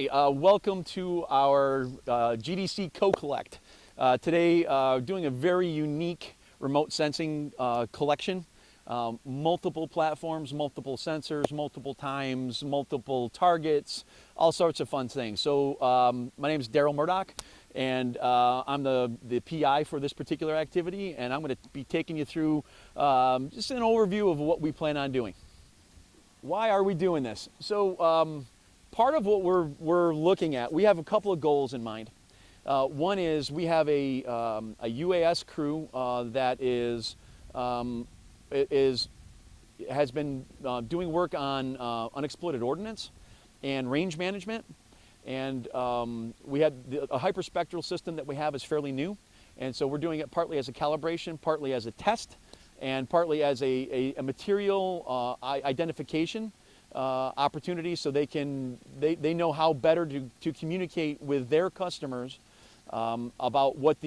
Hi, welcome to our GDC Co-Collect. Today, doing a very unique remote sensing collection. Multiple platforms, multiple sensors, multiple times, multiple targets, all sorts of fun things. So my name is Daryl Murdoch, and I'm the PI for this particular activity, and I'm going to be taking you through just an overview of what we plan on doing. Why are we doing this? So part of what we're looking at, we have a couple of goals in mind. One is we have a UAS crew that has been doing work on unexploded ordnance and range management, and we had a hyperspectral system that we have is fairly new, and so we're doing it partly as a calibration, partly as a test, and partly as a material identification opportunity, so they know how better to communicate with their customers about what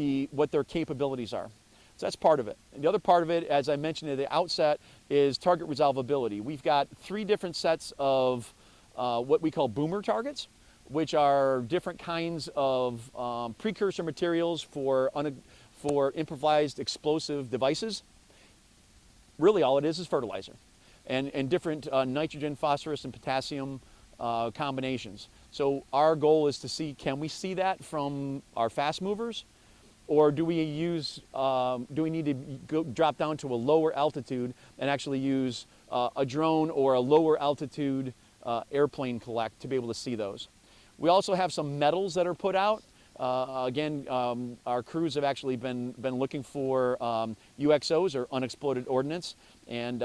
their capabilities are. So that's part of it. And the other part of it, as I mentioned at the outset, is target resolvability. We've got 3 different sets of what we call boomer targets, which are different kinds of precursor materials for improvised explosive devices. Really all it is fertilizer. And different nitrogen, phosphorus, and potassium combinations. So our goal is to see, can we see that from our fast movers, or do we need to drop down to a lower altitude and actually use a drone or a lower altitude airplane collect to be able to see those? We also have some metals that are put out. Again, our crews have actually been looking for UXOs, or unexploded ordnance, and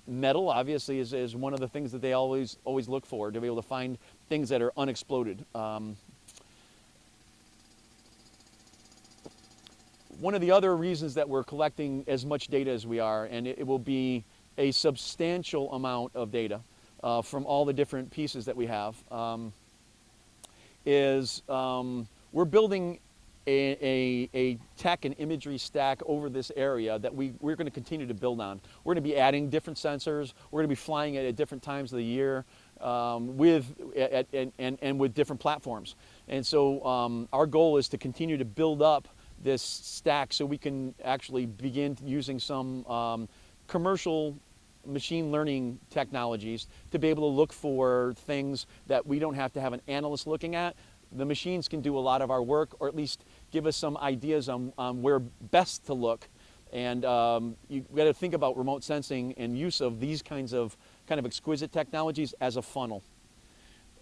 metal obviously is one of the things that they always look for, to be able to find things that are unexploded. One of the other reasons that we're collecting as much data as we are, and it will be a substantial amount of data from all the different pieces that we have, is we're building a tech and imagery stack over this area that we're going to continue to build on. We're going to be adding different sensors. We're going to be flying it at different times of the year with different platforms. And so our goal is to continue to build up this stack so we can actually begin using some commercial machine learning technologies to be able to look for things that we don't have to have an analyst looking at. The machines can do a lot of our work, or at least give us some ideas on where best to look. And you've got to think about remote sensing and use of these kind of exquisite technologies as a funnel.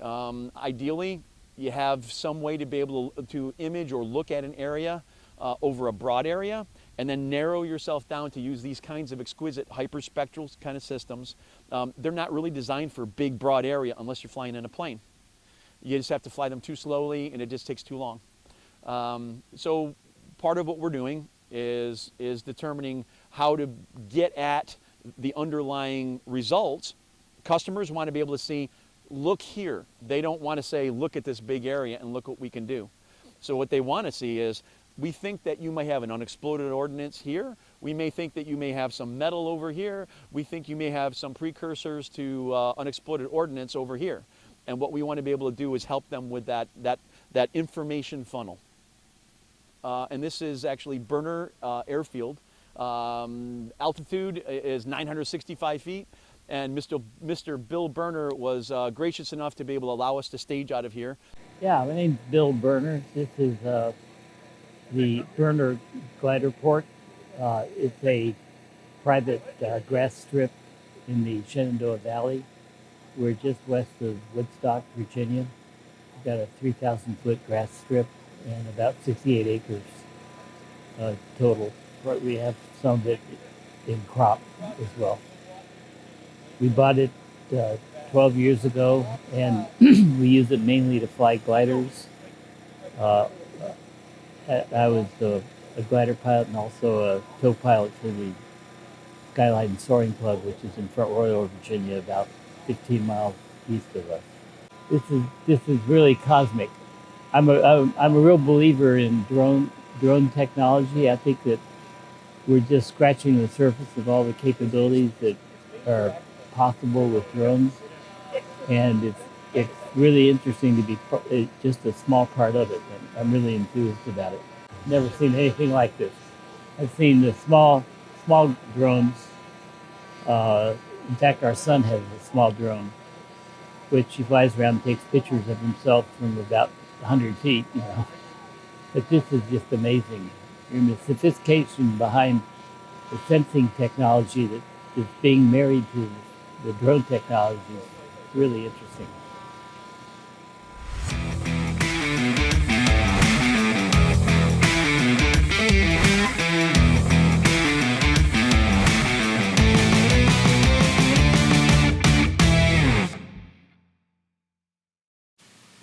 Ideally, you have some way to be able to image or look at an area over a broad area, and then narrow yourself down to use these kinds of exquisite hyperspectral kind of systems. They're not really designed for big, broad area unless you're flying in a plane. You just have to fly them too slowly, and it just takes too long. So part of what we're doing is determining how to get at the underlying results. Customers want to be able to see, look here. They don't want to say, look at this big area and look what we can do. So what they want to see is, we think that you may have an unexploded ordnance here. We may think that you may have some metal over here. We think you may have some precursors to unexploded ordnance over here. And what we want to be able to do is help them with that information funnel. And this is actually Burner Airfield. Altitude is 965 feet. And Mr. Bill Burner was gracious enough to be able to allow us to stage out of here. Yeah, my name's Bill Burner. This is the Burner glider port. It's a private grass strip in the Shenandoah Valley. We're just west of Woodstock, Virginia. We've got a 3,000-foot grass strip and about 68 acres total. But we have some of it in crop as well. We bought it 12 years ago, and we use it mainly to fly gliders. I was a glider pilot and also a tow pilot for the Skyline Soaring Club, which is in Front Royal, Virginia, about 15 miles east of us. This is really cosmic. I'm a real believer in drone technology. I think that we're just scratching the surface of all the capabilities that are possible with drones, and it's really interesting to be just a small part of it. And I'm really enthused about it. Never seen anything like this. I've seen the small drones. In fact, our son has a small drone, which he flies around and takes pictures of himself from about 100 feet, you know. But this is just amazing. And the sophistication behind the sensing technology that is being married to the drone technology is really interesting.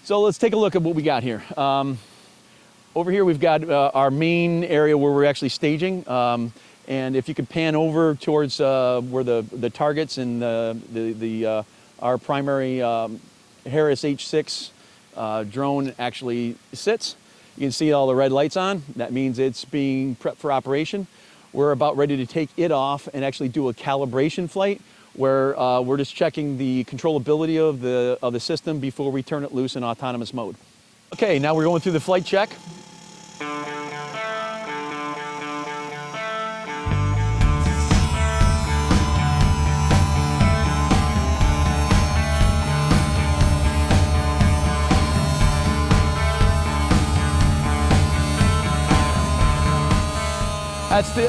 So let's take a look at what we got here. Over here we've got our main area where we're actually staging. And if you could pan over towards where the targets and our primary Harris H6 drone actually sits, you can see all the red lights on. That means it's being prepped for operation. We're about ready to take it off and actually do a calibration flight where we're just checking the controllability of the system before we turn it loose in autonomous mode. Okay, now we're going through the flight check.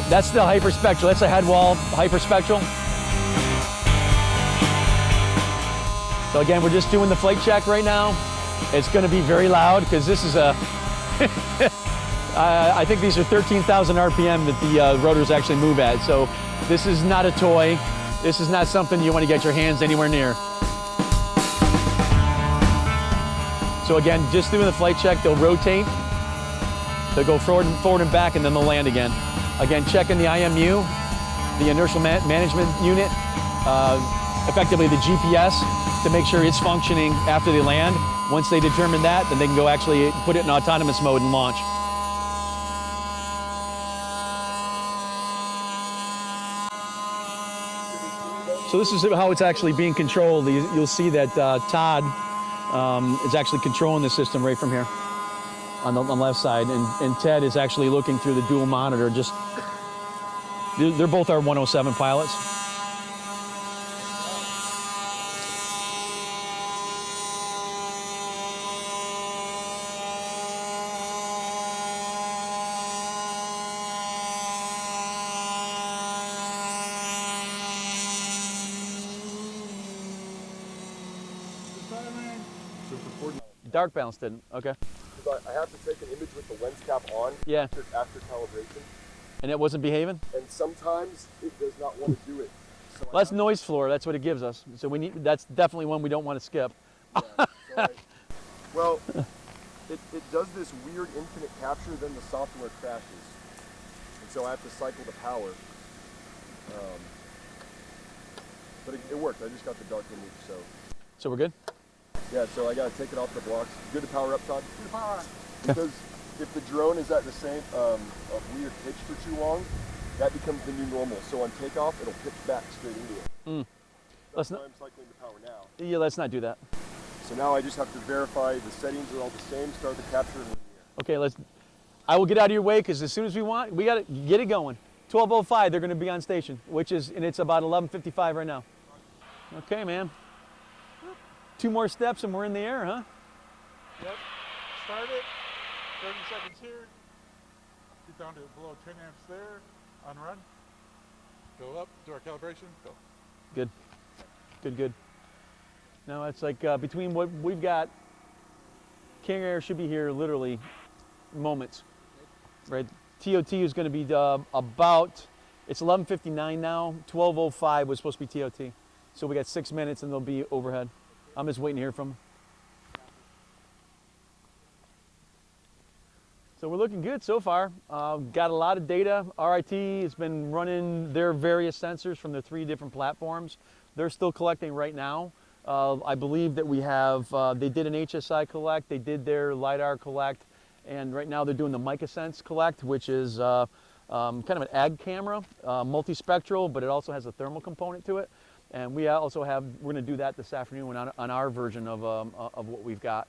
That's the hyperspectral. That's the head wall hyperspectral. So again, we're just doing the flight check right now. It's going to be very loud because this is a, I think these are 13,000 RPM that the rotors actually move at. So this is not a toy. This is not something you want to get your hands anywhere near. So again, just doing the flight check, they'll rotate. They'll go forward and back, and then they'll land again. Again, checking the IMU, the inertial management unit, effectively the GPS, to make sure it's functioning after they land. Once they determine that, then they can go actually put it in autonomous mode and launch. So this is how it's actually being controlled. You'll see that Todd is actually controlling the system right from here on the left side, and Ted is actually looking through the dual monitor. They're both our 107 pilots. Dark balance didn't. Okay. I have to take an image with the lens cap on. Yeah. After calibration. And it wasn't behaving? And sometimes it does not want to do it. So well, that's noise floor. That's what it gives us. So that's definitely one we don't want to skip. Yeah, well, it does this weird infinite capture, then the software crashes. And so I have to cycle the power. But it worked. I just got the dark image, So we're good? Yeah, so I got to take it off the blocks. Good to power up, Todd? Good to power up. Because if the drone is at the same a weird pitch for too long, that becomes the new normal. So on takeoff, it'll pitch back straight into it. That's why I'm cycling the power now. Yeah, let's not do that. So now I just have to verify the settings are all the same, start the capture, and okay, I will get out of your way because as soon as we got to get it going. 12:05, they're going to be on station, and it's about 11:55 right now. Okay, man. 2 more steps and we're in the air, huh? Yep. Start it. 30 seconds here. Get down to below 10 amps there. On run. Go up. Do our calibration. Go. Good. Good. Now it's like between what we've got, King Air should be here literally moments, right? TOT is going to be about, it's 11:59 now. 12:05 was supposed to be TOT. So we got 6 minutes and they'll be overhead. I'm just waiting to hear from them. So we're looking good so far. Got a lot of data. RIT has been running their various sensors from the 3 different platforms. They're still collecting right now. I believe that we have, they did an HSI collect, they did their LIDAR collect, and right now they're doing the MicaSense collect, which is kind of an ag camera, multispectral, but it also has a thermal component to it. And we also have, we're going to do that this afternoon on our version of what we've got.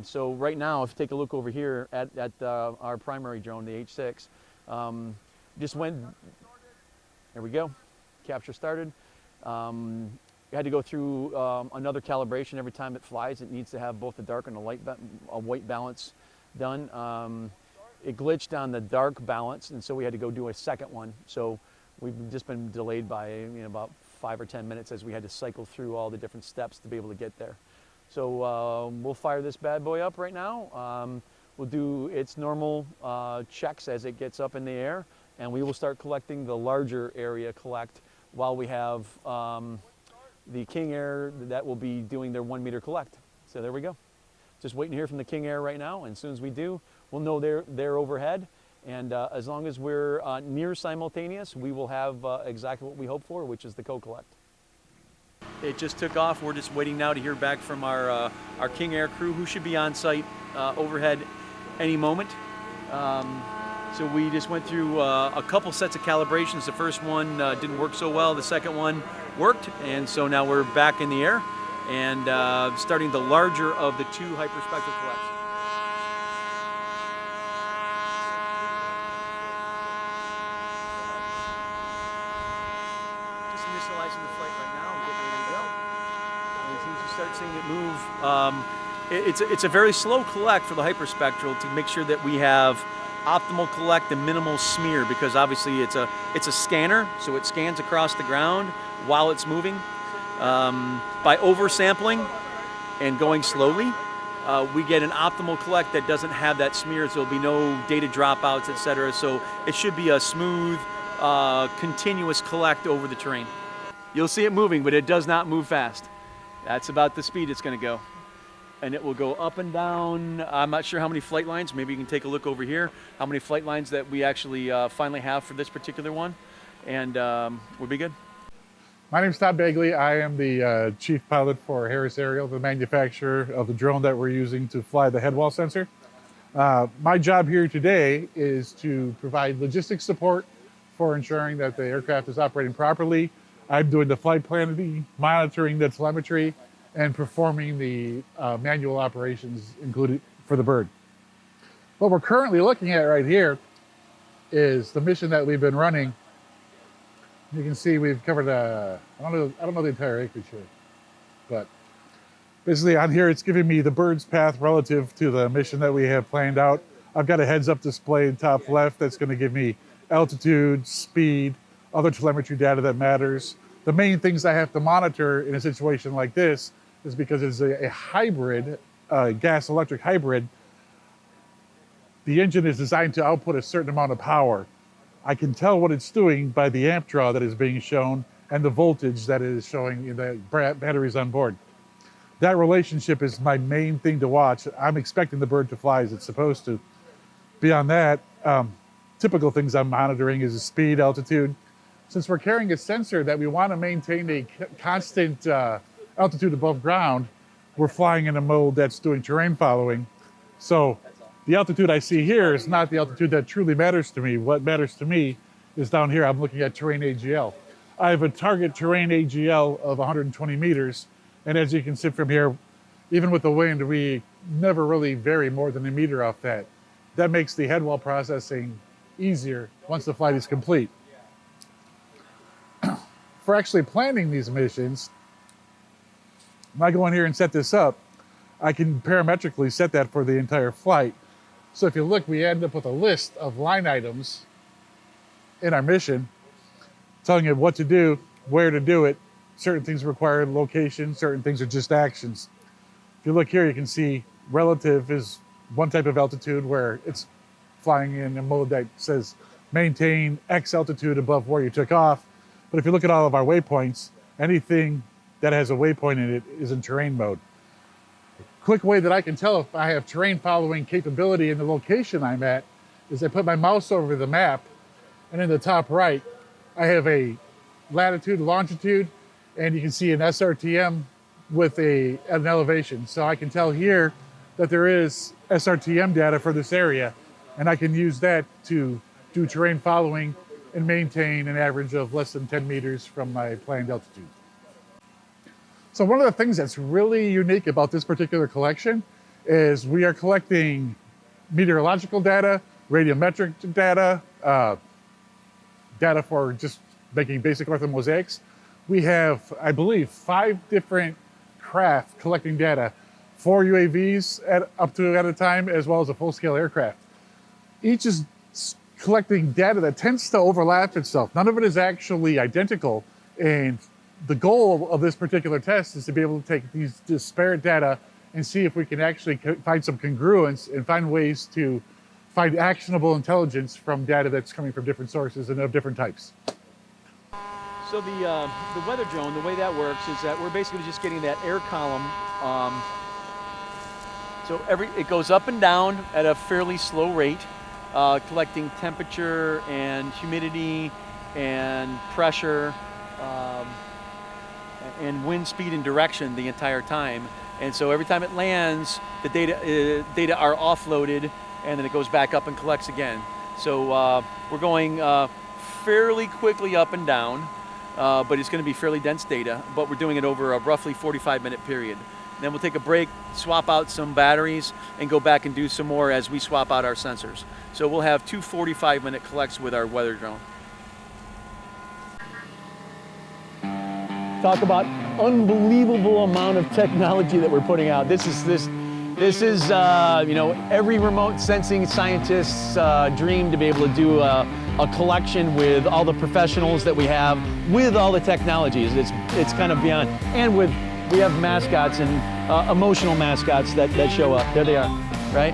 So right now, if you take a look over here at our primary drone, the H6, just went, there we go, capture started. We had to go through another calibration every time it flies. It needs to have both the dark and the white balance done. It glitched on the dark balance, and so we had to go do a second one. So we've just been delayed by about 5 or 10 minutes as we had to cycle through all the different steps to be able to get there. So we'll fire this bad boy up right now. We'll do its normal checks as it gets up in the air, and we will start collecting the larger area collect while we have the King Air that will be doing their 1 meter collect. So there we go. Just waiting to hear from the King Air right now, and as soon as we do, we'll know they're overhead. And as long as we're near simultaneous, we will have exactly what we hope for, which is the co-collect. It just took off. We're just waiting now to hear back from our King Air crew, who should be on site overhead any moment. So we just went through a couple sets of calibrations. The first one didn't work so well. The second one worked, and so now we're back in the air and starting the larger of the two hyperspectral collects. Just initializing the flight right now and getting ready to go. And as soon as you start seeing it move, it's a very slow collect for the hyperspectral to make sure that we have optimal collect and minimal smear, because obviously it's a scanner, so it scans across the ground while it's moving. By oversampling and going slowly, we get an optimal collect that doesn't have that smear, so there'll be no data dropouts, etc. So it should be a smooth, continuous collect over the terrain. You'll see it moving, but it does not move fast. That's about the speed it's going to go. And it will go up and down. I'm not sure how many flight lines. Maybe you can take a look over here. How many flight lines that we actually finally have for this particular one. And we'll be good. My name is Todd Bagley. I am the chief pilot for Harris Aerial, the manufacturer of the drone that we're using to fly the head wall sensor. My job here today is to provide logistics support for ensuring that the aircraft is operating properly. I'm doing the flight planning, monitoring the telemetry, and performing the manual operations included for the bird. What we're currently looking at right here is the mission that we've been running. You can see we've covered I don't know the entire acreage here, but basically on here it's giving me the bird's path relative to the mission that we have planned out. I've got a heads-up display in top left that's going to give me altitude, speed, other telemetry data that matters. The main things I have to monitor in a situation like this is because it's a hybrid, gas-electric hybrid. The engine is designed to output a certain amount of power. I can tell what it's doing by the amp draw that is being shown and the voltage that is showing in the batteries on board. That relationship is my main thing to watch. I'm expecting the bird to fly as it's supposed to. Beyond that, typical things I'm monitoring is the speed, altitude. Since we're carrying a sensor that we want to maintain a constant altitude above ground, we're flying in a mode that's doing terrain following. So the altitude I see here is not the altitude that truly matters to me. What matters to me is down here. I'm looking at terrain AGL. I have a target terrain AGL of 120 meters. And as you can see from here, even with the wind, we never really vary more than a meter off that. That makes the headwall processing easier once the flight is complete. For actually planning these missions, when I go in here and set this up, I can parametrically set that for the entire flight. So if you look, we end up with a list of line items in our mission, telling you what to do, where to do it. Certain things require location, certain things are just actions. If you look here, you can see relative is one type of altitude where it's flying in a mode that says maintain X altitude above where you took off. But if you look at all of our waypoints, anything that has a waypoint in it is in terrain mode. Quick way that I can tell if I have terrain following capability in the location I'm at is I put my mouse over the map, and in the top right, I have a latitude, longitude, and you can see an SRTM with an elevation. So I can tell here that there is SRTM data for this area, and I can use that to do terrain following and maintain an average of less than 10 meters from my planned altitude. So one of the things that's really unique about this particular collection is we are collecting meteorological data, radiometric data, data for just making basic orthomosaics. We have, I believe, 5 different craft collecting data, 4 UAVs up to at a time, as well as a full-scale aircraft. Each is collecting data that tends to overlap itself. None of it is actually identical, and the goal of this particular test is to be able to take these disparate data and see if we can actually find some congruence and find ways to find actionable intelligence from data that's coming from different sources and of different types. So the weather drone, the way that works is that we're basically just getting that air column. So it goes up and down at a fairly slow rate, collecting temperature and humidity and pressure and wind speed and direction the entire time. And so every time it lands, the data are offloaded, and then it goes back up and collects again. So we're going fairly quickly up and down, but it's going to be fairly dense data, but we're doing it over a roughly 45-minute period. Then we'll take a break, swap out some batteries, and go back and do some more as we swap out our sensors. So we'll have 2 45-minute collects with our weather drone. Talk about unbelievable amount of technology that we're putting out. This is you know, every remote sensing scientist's dream to be able to do a collection with all the professionals that we have, with all the technologies. It's kind of beyond, and we have mascots and emotional mascots that show up. There they are, right?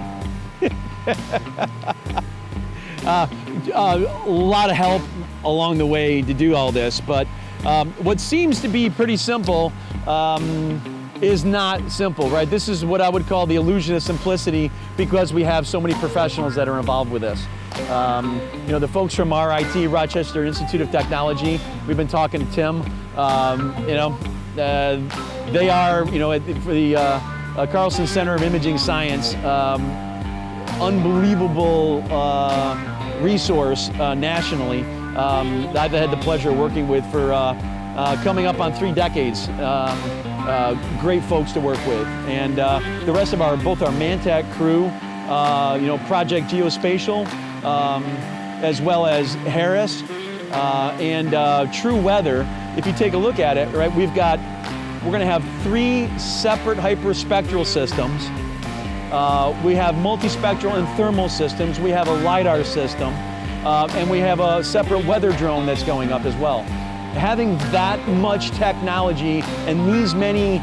A lot of help along the way to do all this, but what seems to be pretty simple is not simple, right? This is what I would call the illusion of simplicity, because we have so many professionals that are involved with this. You know, the folks from RIT, Rochester Institute of Technology, we've been talking to Tim, you know, they are, you know, for the Carlson Center of Imaging Science, unbelievable resource nationally. I've had the pleasure of working with for coming up on 3 decades. Great folks to work with, and the rest of both our ManTech crew, you know, Project Geospatial, as well as Harris and TruWeather. If you take a look at it, right, we're going to have 3 separate hyperspectral systems. We have multispectral and thermal systems. We have a LIDAR system, and we have a separate weather drone that's going up as well. Having that much technology and these many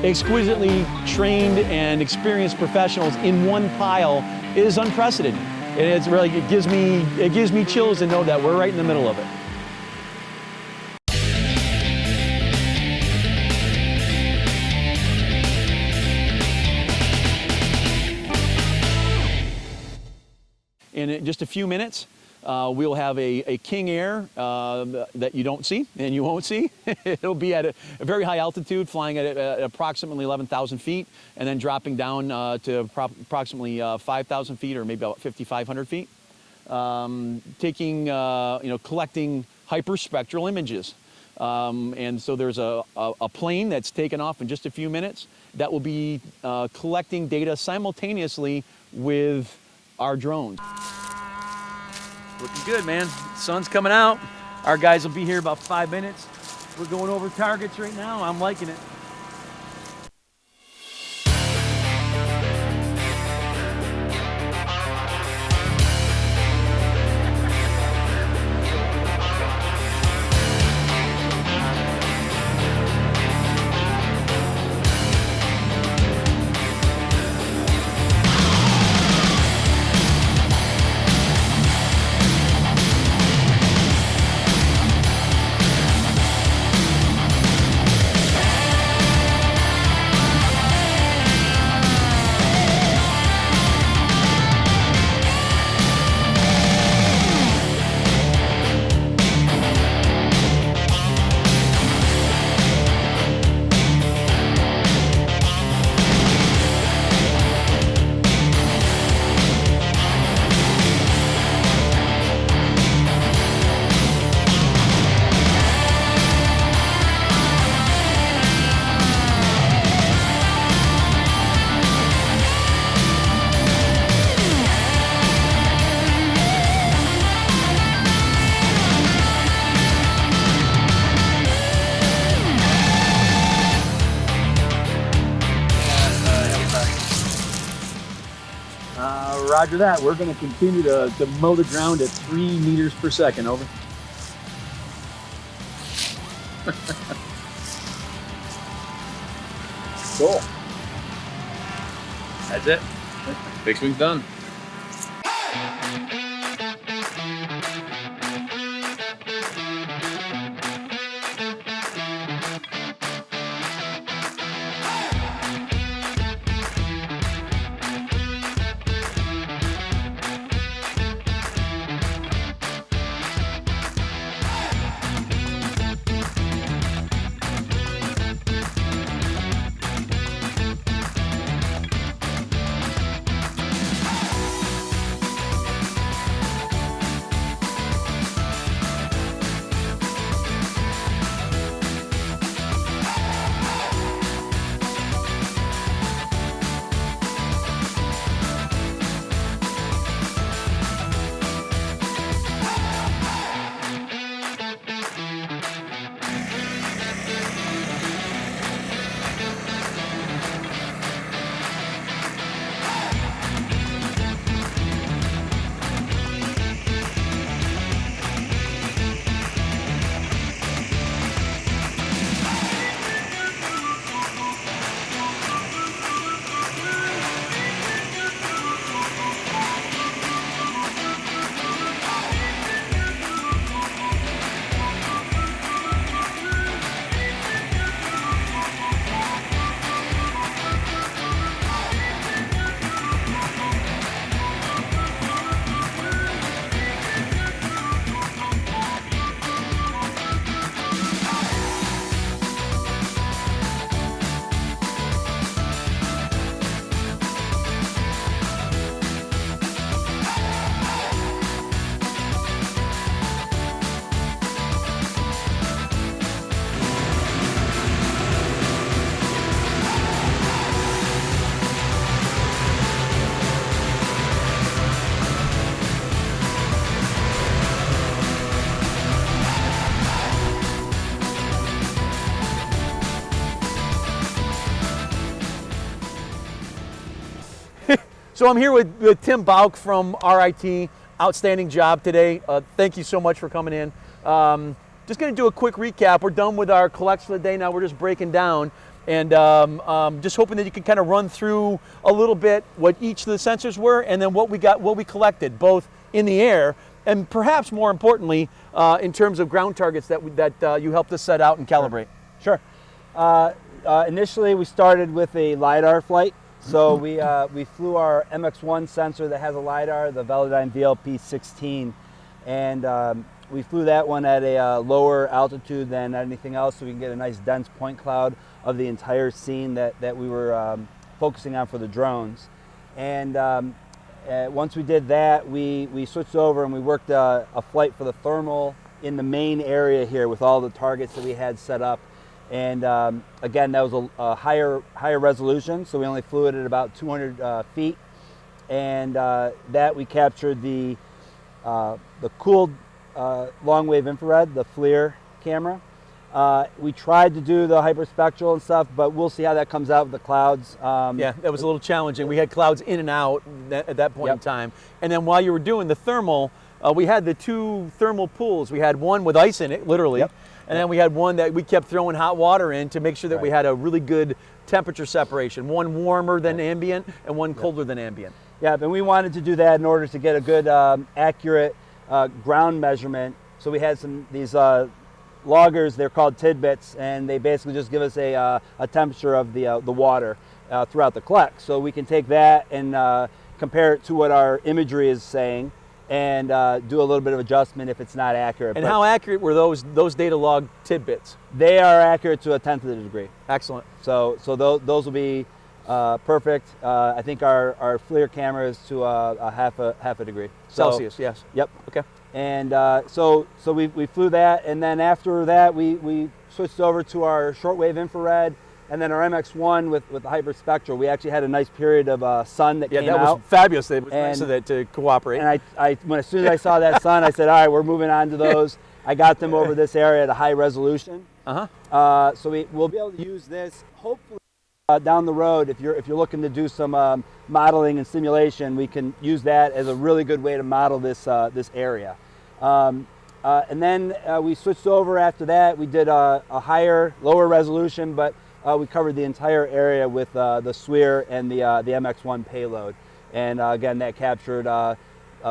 exquisitely trained and experienced professionals in one pile is unprecedented. And it's really, it gives me chills to know that we're right in the middle of it. In just a few minutes, we'll have a King Air that you don't see and you won't see. It'll be at a very high altitude, flying at approximately 11,000 feet, and then dropping down to approximately 5,000 feet, or maybe about 5,500 feet. Taking, you know, collecting hyperspectral images. And so there's a plane that's taken off in just a few minutes that will be collecting data simultaneously with our drones. Looking good, man. Sun's coming out. Our guys will be here about 5 minutes. We're going over targets right now. I'm liking it. Roger that. We're going to continue to mow the ground at 3 meters per second. Over. Cool. That's it. Fixed wing's done. So I'm here with Tim Bauk from RIT. Outstanding job today. Thank you so much for coming in. Just going to do a quick recap. We're done with our collection of the day. Now we're just breaking down, and just hoping that you can kind of run through a little bit what each of the sensors were, and then what we collected, both in the air and perhaps more importantly, in terms of ground targets that you helped us set out and calibrate. Sure. Initially, we started with a LIDAR flight. So we flew our MX1 sensor that has a LIDAR, the Velodyne VLP-16, and we flew that one at a lower altitude than anything else, so we can get a nice dense point cloud of the entire scene that we were focusing on for the drones. And once we did that, we switched over and we worked a flight for the thermal in the main area here with all the targets that we had set up. And again, that was a higher resolution, so we only flew it at about 200 feet, and that we captured the cooled long wave infrared, the FLIR camera. We tried to do the hyperspectral and stuff, but we'll see how that comes out with the clouds. Yeah, that was a little challenging. We had clouds in and out at that point in time. And then while you were doing the thermal, we had the two thermal pools. We had one with ice in it, literally. And then we had one that we kept throwing hot water in to make sure that we had a really good temperature separation. One warmer than ambient and one colder than ambient. Yeah, and we wanted to do that in order to get a good accurate ground measurement. So we had these loggers, they're called tidbits, and they basically just give us a temperature of the water throughout the collect. So we can take that and compare it to what our imagery is saying, and do a little bit of adjustment if it's not accurate. And how accurate were those data log tidbits? They are accurate to a tenth of the degree. Excellent. So those will be perfect. I think our FLIR camera is to a half a degree. Celsius, yes. Yep. Okay. And so we flew that, and then after that we switched over to our shortwave infrared. And then our MX1 with the hyperspectral, we actually had a nice period of sun that came out. Yeah, that was fabulous. It was nice of that to cooperate. And as soon as I saw that sun, I said, all right, we're moving on to those. I got them over this area at a high resolution. So we'll be able to use this, hopefully, Down the road, if you're looking to do some modeling and simulation, we can use that as a really good way to model this this area. And then we switched over after that. We did a lower resolution, but we covered the entire area with the SpecTIR and the MX1 payload. And again, that captured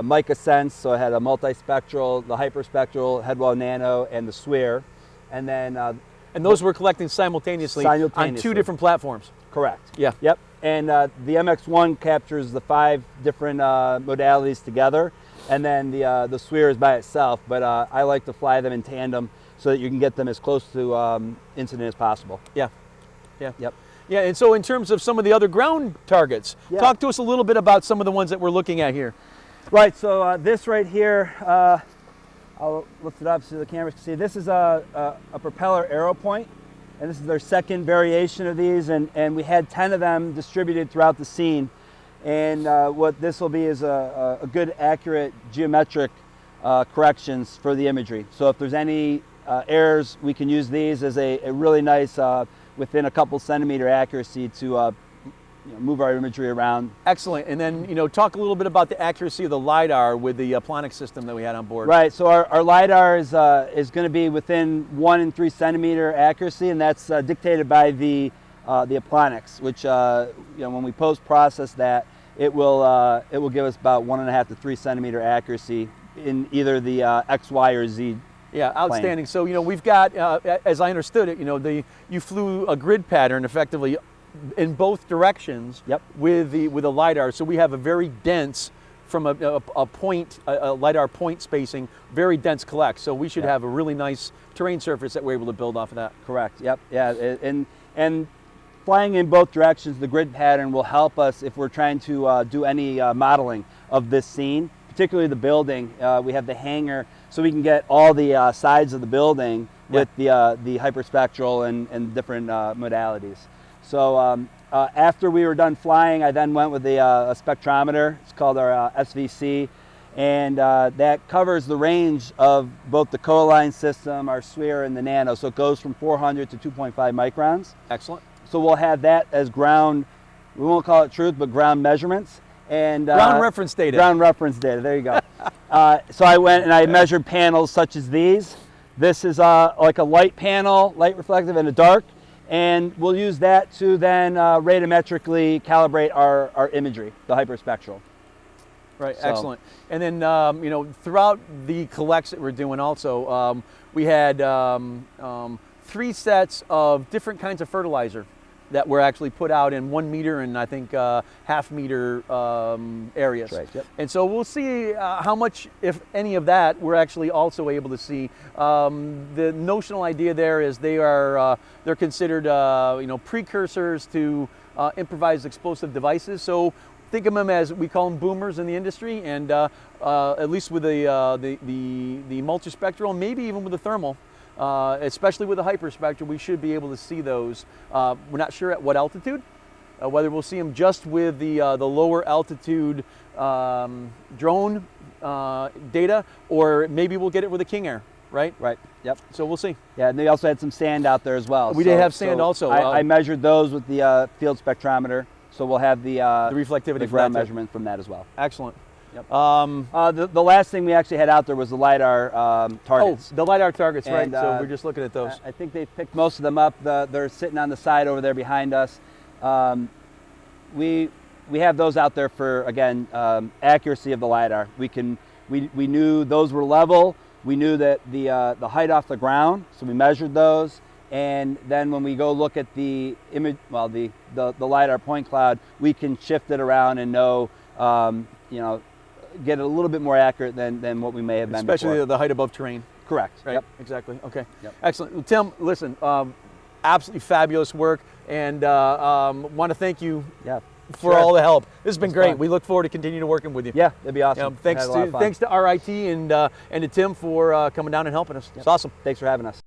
mica sense, so it had a multispectral, the hyperspectral, Headwell Nano, and the SpecTIR. And then And those we're collecting simultaneously on 2 different platforms. Correct. Yeah. Yep. And the MX1 captures the 5 different modalities together, and then the SpecTIR is by itself. But I like to fly them in tandem so that you can get them as close to incident as possible. Yeah. Yeah. Yep. Yeah, and so in terms of some of the other ground targets, talk to us a little bit about some of the ones that we're looking at here. Right, so this right here, I'll lift it up so the cameras can see. This is a propeller arrow point, and this is their second variation of these, and we had 10 of them distributed throughout the scene. And what this will be is a good, accurate geometric corrections for the imagery. So if there's any errors, we can use these as a really nice, within a couple centimeter accuracy to move our imagery around. Excellent. And then, talk a little bit about the accuracy of the LIDAR with the Plonics system that we had on board. Right. So our LIDAR is going to be within 1 and 3 centimeter accuracy, and that's dictated by the Plonics, which when we post process that, it will give us about 1.5 to 3 centimeter accuracy in either the X, Y, or Z. Yeah, outstanding. So we've got, as I understood it, you flew a grid pattern effectively in both directions. Yep. with a LIDAR. So we have a very dense, from a LIDAR point spacing, very dense collect. So we should have a really nice terrain surface that we're able to build off of that. Correct. Yep. Yeah. And flying in both directions, the grid pattern will help us if we're trying to do any modeling of this scene, particularly the building. We have the hangar, so we can get all the sides of the building with the hyperspectral and different modalities. So after we were done flying, I then went with a spectrometer. It's called our SVC, and that covers the range of both the Coaline system, our SpecTIR, and the Nano. So it goes from 400 to 2.5 microns. Excellent. So we'll have that as ground, we won't call it truth, but ground measurements. And ground reference data. Ground reference data, there you go. So I went and I measured panels such as these. This is like a light panel, light reflective, and a dark. And we'll use that to then radiometrically calibrate our imagery, the hyperspectral. Right, so. Excellent. And then, throughout the collects that we're doing also, we had 3 sets of different kinds of fertilizer that were actually put out in 1 meter and I think half meter areas. Right, yep. And so we'll see how much, if any of that, we're actually also able to see. The notional idea there is they're considered precursors to improvised explosive devices. So think of them as, we call them boomers in the industry, and at least with the multispectral, maybe even with the thermal. Especially with the hyperspectral, we should be able to see those. We're not sure at what altitude, whether we'll see them just with the lower altitude drone data, or maybe we'll get it with a King Air, right? Right, yep. So we'll see. Yeah, and they also had some sand out there as well. We did have sand also. I measured those with the field spectrometer, so we'll have the reflectivity, the ground measurement from that as well. Excellent. Yep. The last thing we actually had out there was the LIDAR targets. Oh, the LIDAR targets, and, right. So we're just looking at those. I think they picked most of them up. They're sitting on the side over there behind us. We have those out there for, again, accuracy of the LIDAR. We knew those were level. We knew that the height off the ground, so we measured those. And then when we go look at the image, well, the LIDAR point cloud, we can shift it around and know, get it a little bit more accurate than what we may have been Especially before. the height above terrain. Correct. Right. Yep. Exactly. Okay. Yep. Excellent. Well, Tim, listen, absolutely fabulous work, and want to thank you for all the help. This has been great. Fun. We look forward to continuing to working with you. Yeah, that'd be awesome. Thanks to RIT and to Tim for coming down and helping us. It's awesome. Thanks for having us.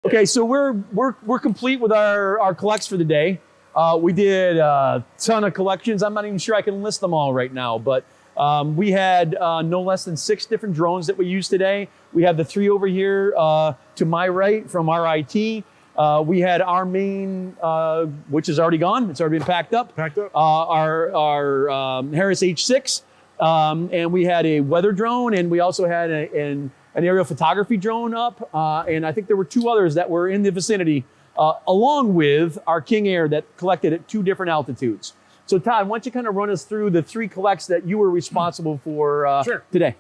Okay, so we're complete with our collects for the day. We did a ton of collections. I'm not even sure I can list them all right now, but we had no less than 6 different drones that we used today. We have the 3 over here to my right from RIT. We had our main, which is already gone. It's already been packed up. Our Harris H6, and we had a weather drone, and we also had an aerial photography drone up, and I think there were 2 others that were in the vicinity, along with our King Air that collected at 2 different altitudes. So Todd, why don't you kind of run us through the 3 collects that you were responsible for Sure. today?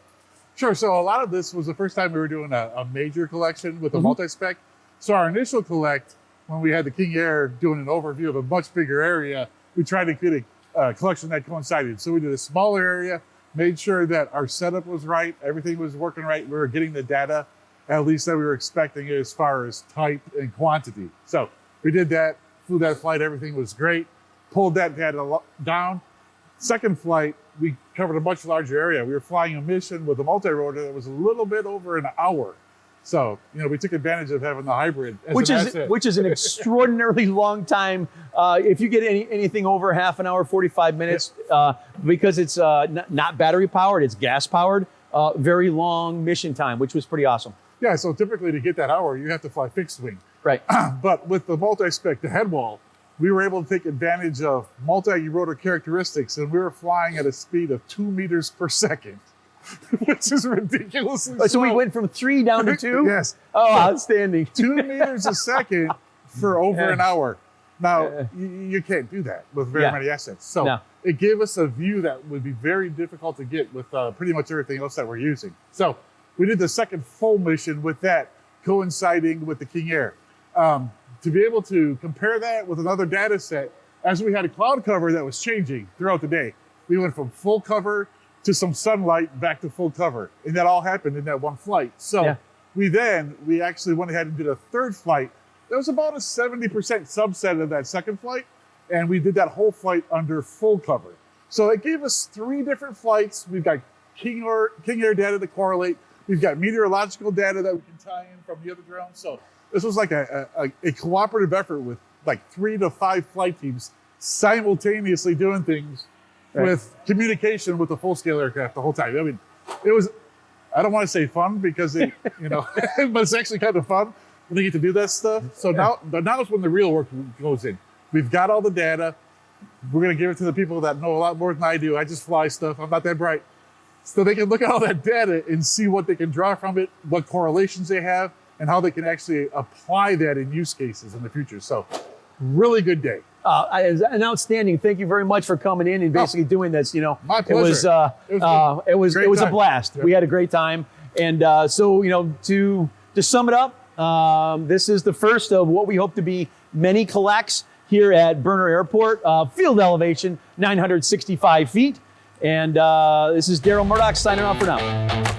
Sure. So a lot of this was the first time we were doing a major collection with a multi-spec. So our initial collect, when we had the King Air doing an overview of a much bigger area, we tried to get a collection that coincided. So we did a smaller area, made sure that our setup was right, everything was working right. We were getting the data, at least that we were expecting as far as type and quantity. So we did that, flew that flight, everything was great, pulled that data down. Second flight, we covered a much larger area. We were flying a mission with a multi-rotor that was a little bit over an hour. So, we took advantage of having the hybrid as which an is asset. which is an extraordinarily long time. If you get anything over half an hour, 45 minutes, because it's not battery powered, it's gas powered. Very long mission time, which was pretty awesome. Yeah, so typically to get that hour, you have to fly fixed wing. Right. But with the multi-spec, the head wall, we were able to take advantage of multi-rotor characteristics, and we were flying at a speed of 2 meters per second, which is ridiculously slow. So we went from 3 down to 2? Yes. Oh, outstanding. 2 meters a second for over an hour. Now, you can't do that with very many assets. So it gave us a view that would be very difficult to get with pretty much everything else that we're using. So we did the second full mission with that coinciding with the King Air. To be able to compare that with another data set, as we had a cloud cover that was changing throughout the day, we went from full cover to some sunlight back to full cover. And that all happened in that one flight. So we actually went ahead and did a third flight. That was about a 70% subset of that second flight. And we did that whole flight under full cover. So it gave us 3 different flights. We've got King Air data to correlate. We've got meteorological data that we can tie in from the other drones. So this was like a cooperative effort with like 3 to 5 flight teams simultaneously doing things with communication with the full-scale aircraft the whole time. I mean, it was, I don't want to say fun because it, but it's actually kind of fun when you get to do that stuff. So now is when the real work goes in. We've got all the data. We're going to give it to the people that know a lot more than I do. I just fly stuff. I'm not that bright. So they can look at all that data and see what they can draw from it, what correlations they have, and how they can actually apply that in use cases in the future. So really good day. An outstanding. Thank you very much for coming in and basically doing this. My pleasure. It was a blast. Yep. We had a great time. And to sum it up, this is the first of what we hope to be many collects here at Berner Airport. Field elevation, 965 feet. And this is Daryl Murdoch signing off for now.